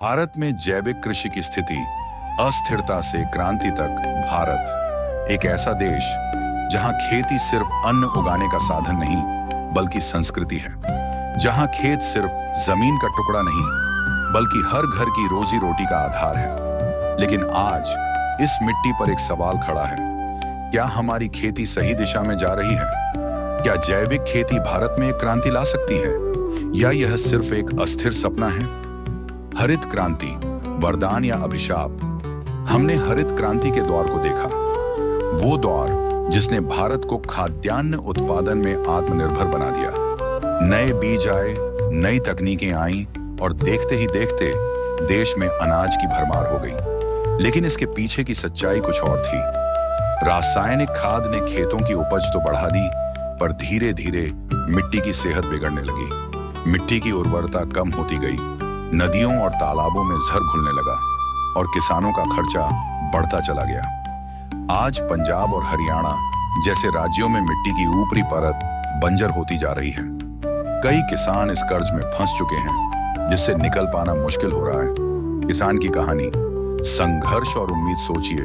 भारत में जैविक कृषि की स्थिति अस्थिरता से क्रांति तक। भारत एक ऐसा देश जहां खेती सिर्फ अन्न उगाने का साधन नहीं बल्कि संस्कृति है, जहां खेत सिर्फ जमीन का टुकड़ा नहीं बल्कि हर घर की रोजी रोटी का आधार है। लेकिन आज इस मिट्टी पर एक सवाल खड़ा है, क्या हमारी खेती सही दिशा में जा रही है? क्या जैविक खेती भारत में एक क्रांति ला सकती है या यह सिर्फ एक अस्थिर सपना है? हरित क्रांति वरदान या अभिशाप? हमने हरित क्रांति के दौर को देखा, वो दौर जिसने भारत को खाद्यान्न उत्पादन में आत्मनिर्भर बना दिया। नए बीज आए, नई तकनीकें आईं और देखते ही देखते देश में अनाज की भरमार हो गई। लेकिन इसके पीछे की सच्चाई कुछ और थी। रासायनिक खाद ने खेतों की उपज तो बढ़ा दी, पर धीरे धीरे मिट्टी की सेहत बिगड़ने लगी। मिट्टी की उर्वरता कम होती गई, नदियों और तालाबों में जहर घुलने लगा और किसानों का खर्चा बढ़ता चला गया। आज पंजाब और हरियाणा जैसे राज्यों में मिट्टी की ऊपरी परत बंजर होती जा रही है। कई किसान इस कर्ज में फंस चुके हैं जिससे निकल पाना मुश्किल हो रहा है। किसान की कहानी, संघर्ष और उम्मीद। सोचिए,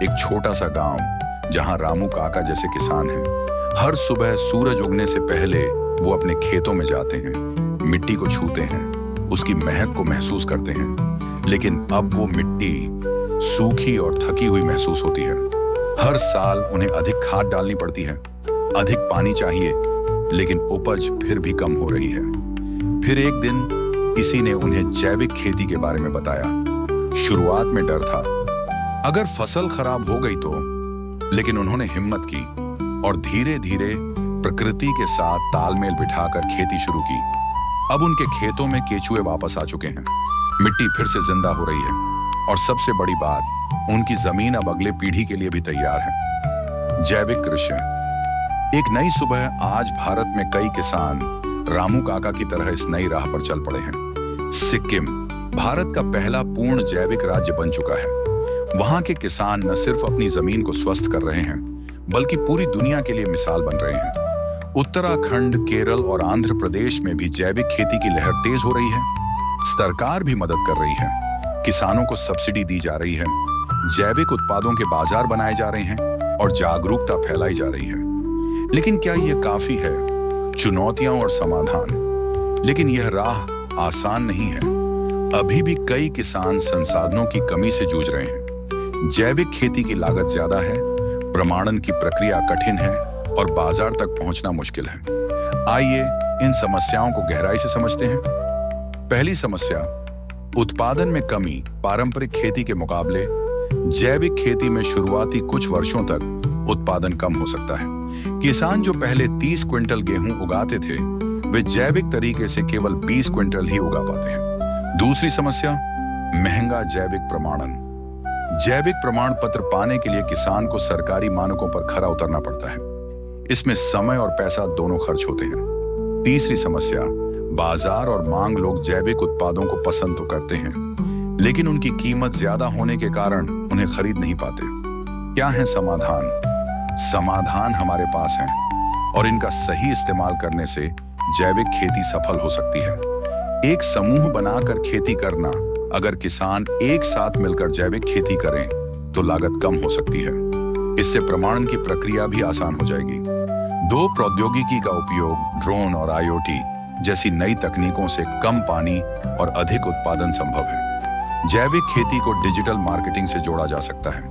एक छोटा सा गांव जहां रामू काका जैसे किसान हैं। हर सुबह सूरज उगने से पहले वो अपने खेतों में जाते हैं, मिट्टी को छूते हैं, उसकी महक को महसूस करते हैं। लेकिन अब वो मिट्टी सूखी और थकी हुई महसूस होती है। हर साल उन्हें अधिक खाद डालनी पड़ती है, अधिक पानी चाहिए, लेकिन उपज फिर भी कम हो रही है। फिर एक दिन किसी ने उन्हें जैविक खेती के बारे में बताया। शुरुआत में डर था, अगर फसल खराब हो गई तो, लेकिन उन्होंने हिम्मत की और धीरे धीरे प्रकृति के साथ तालमेल बिठाकर खेती शुरू की। अब उनके खेतों में केचुए वापस आ चुके हैं, मिट्टी फिर से जिंदा हो रही है और सबसे बड़ी बात, उनकी जमीन अब अगले पीढ़ी के लिए भी तैयार है। जैविक कृषि एक नई सुबह। आज भारत में कई किसान रामू काका की तरह इस नई राह पर चल पड़े हैं। सिक्किम भारत का पहला पूर्ण जैविक राज्य बन चुका है। वहां के किसान न सिर्फ अपनी जमीन को स्वस्थ कर रहे हैं बल्कि पूरी दुनिया के लिए मिसाल बन रहे हैं। उत्तराखंड, केरल और आंध्र प्रदेश में भी जैविक खेती की लहर तेज हो रही है। सरकार भी मदद कर रही है, किसानों को सब्सिडी दी जा रही है, जैविक उत्पादों के बाजार बनाए जा रहे हैं और जागरूकता फैलाई जा रही है। लेकिन क्या यह काफी है? चुनौतियां और समाधान। लेकिन यह राह आसान नहीं है। अभी भी कई किसान संसाधनों की कमी से जूझ रहे हैं। जैविक खेती की लागत ज्यादा है, प्रमाणन की प्रक्रिया कठिन है और बाजार तक पहुंचना मुश्किल है। आइए इन समस्याओं को गहराई से समझते हैं। पहली समस्या, उत्पादन में कमी। पारंपरिक खेती के मुकाबले जैविक खेती में शुरुआती कुछ वर्षों तक उत्पादन कम हो सकता है। किसान जो पहले 30 क्विंटल गेहूं उगाते थे, वे जैविक तरीके से केवल 20 क्विंटल ही उगा पाते हैं। दूसरी समस्या, महंगा जैविक प्रमाणन। जैविक प्रमाण पत्र पाने के लिए किसान को सरकारी मानकों पर खरा उतरना पड़ता है। इसमें समय और पैसा दोनों खर्च होते हैं। तीसरी समस्या, बाजार और मांग। लोग जैविक उत्पादों को पसंद तो करते हैं, लेकिन उनकी कीमत ज्यादा होने के कारण उन्हें खरीद नहीं पाते। क्या है समाधान? समाधान हमारे पास है और इनका सही इस्तेमाल करने से जैविक खेती सफल हो सकती है। एक समूह बनाकर खेती करना। अगर किसान एक साथ मिलकर जैविक खेती करें तो लागत कम हो सकती है। इससे प्रमाणन की प्रक्रिया भी आसान हो जाएगी। दो प्रौद्योगिकी का उपयोग, ड्रोन और IoT जैसी नई तकनीकों से कम पानी और अधिक उत्पादन संभव है। जैविक खेती को डिजिटल मार्केटिंग से जोड़ा जा सकता है,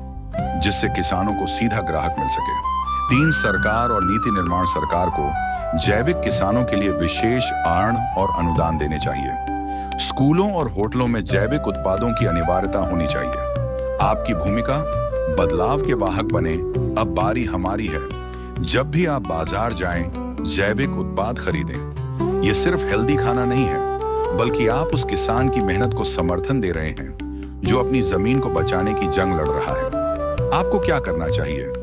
जिससे किसानों को सीधा ग्राहक मिल सके। 3, सरकार और नीति निर्माण। सरकार को जैविक किसानों के लिए विशेष ऋण और अनुदान देने चाहिए। स्कूलों और होटलों में जैविक उत्पादों की अनिवार्यता होनी चाहिए। आपकी भूमिका बदलाव के वाहक बने। अब बारी हमारी है। जब भी आप बाजार जाएं, जैविक उत्पाद खरीदें। ये सिर्फ हेल्दी खाना नहीं है, बल्कि आप उस किसान की मेहनत को समर्थन दे रहे हैं जो अपनी जमीन को बचाने की जंग लड़ रहा है। आपको क्या करना चाहिए?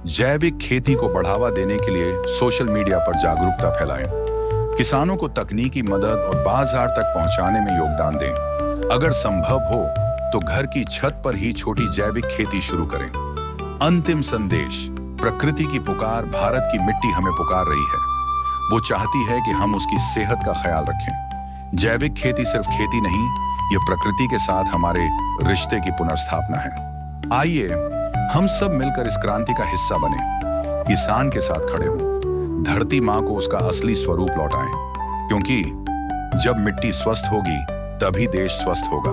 जैविक खेती को बढ़ावा देने के लिए सोशल मीडिया पर जागरूकता फैलाएं, किसानों को तकनीकी मदद और बाजार तक पहुंचाने में योगदान दें। अगर संभव हो तो घर की छत पर ही छोटी जैविक खेती शुरू करें। अंतिम संदेश, प्रकृति की पुकार। भारत की मिट्टी हमें पुकार रही है। वो चाहती है कि हम उसकी सेहत का ख्याल रखें। जैविक खेती सिर्फ खेती नहीं, ये प्रकृति के साथ हमारे रिश्ते की पुनर्स्थापना है। आइए हम सब मिलकर इस क्रांति का हिस्सा बने, किसान के साथ खड़े हों, धरती माँ को उसका असली स्वरूप लौटाएं, क्योंकि जब मिट्टी स्वस्थ होगी तभी देश स्वस्थ होगा।